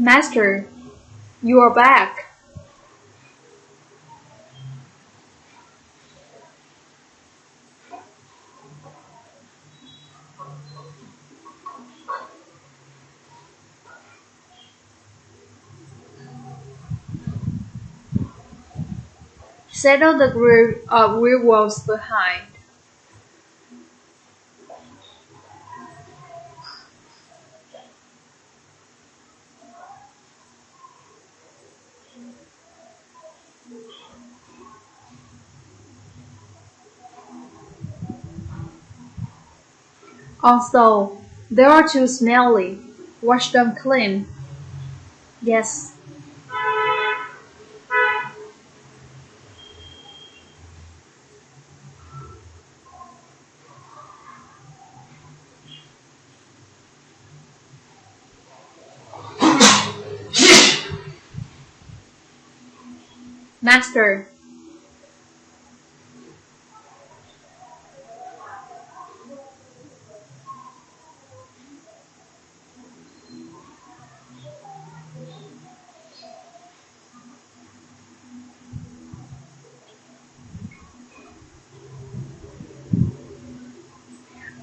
Master, you are back. Settle the group of werewolves behind. Also, they are too smelly. Wash them clean. Yes. Master,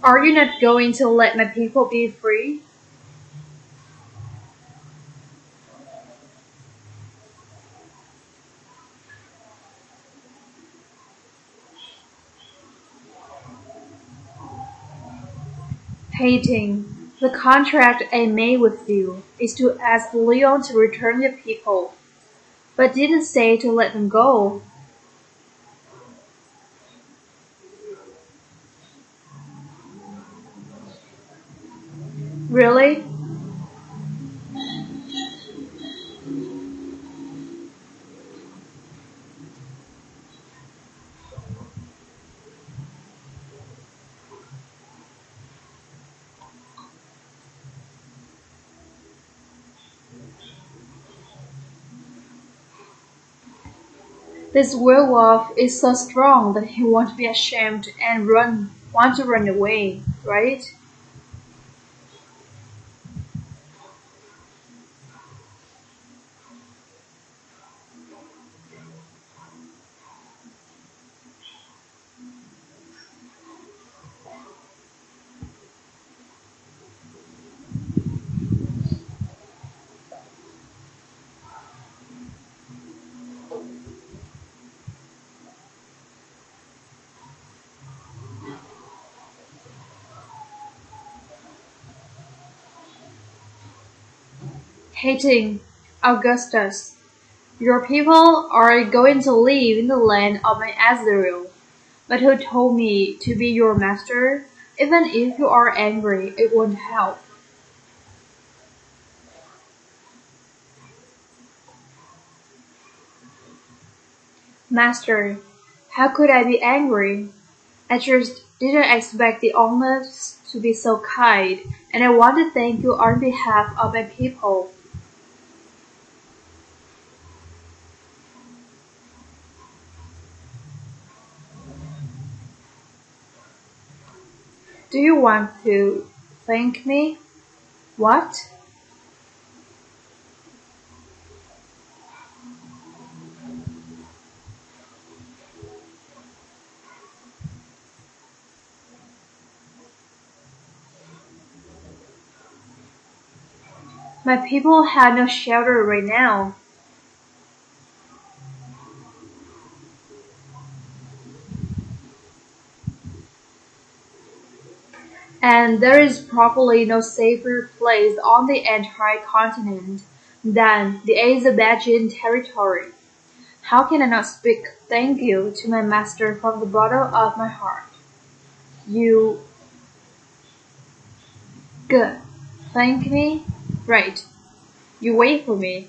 are you not going to let my people be free? Hating. The contract I made with you is to ask Leon to return your people, but didn't say to let them go. Really? This werewolf is so strong that he won't be ashamed and want to run away, right? Hating. Augustus, your people are going to live in the land of my Azrael, but who told me to be your master? Even if you are angry, it won't help. Master, how could I be angry? I just didn't expect the owners to be so kind, and I want to thank you on behalf of my people. Do you want to thank me? What? My people have no shelter right now, and there is probably no safer place on the entire continent than the Azerbaijan territory. How can I not speak thank you to my master from the bottom of my heart? You good. Thank me? Right. You wait for me.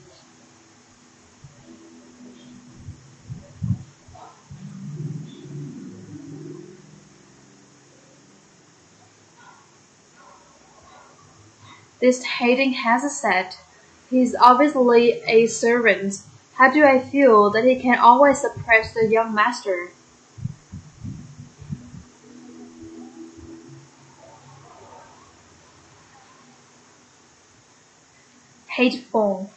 This hating has a set. He's obviously a servant. How do I feel that he can always suppress the young master? Hateful.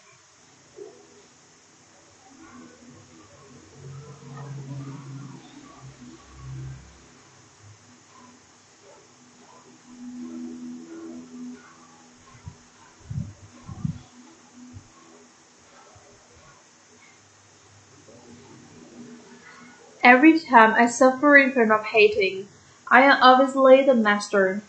Every time I suffer in front of hating, I am obviously the master.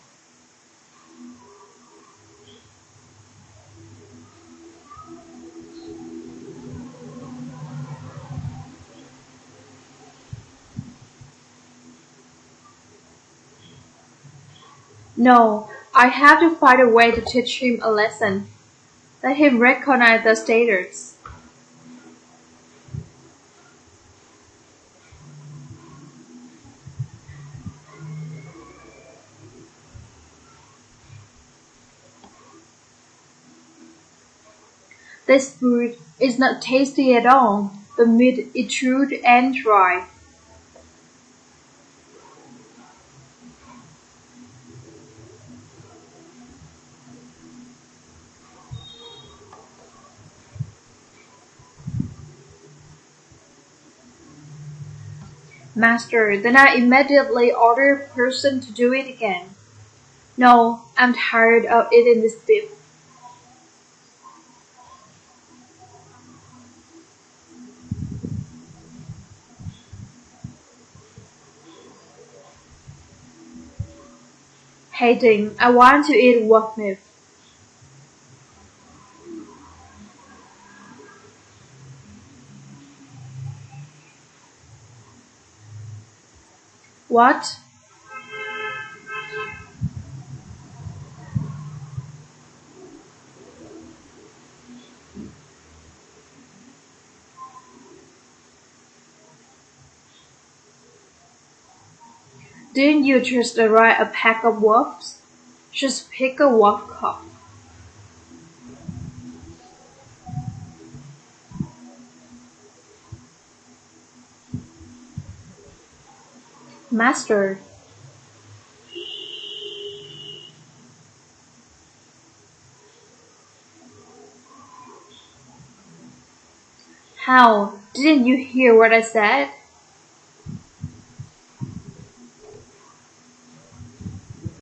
No, I have to find a way to teach him a lesson. Let him recognize the status. This food is not tasty at all. The meat is chewed and dry. Master, then I immediately order a person to do it again. No, I'm tired of eating this beef. Hating, I want to eat Wofl. What? Didn't you just arrive a pack of wolves? Just pick a wolf cub. Master, how? Didn't you hear what I said?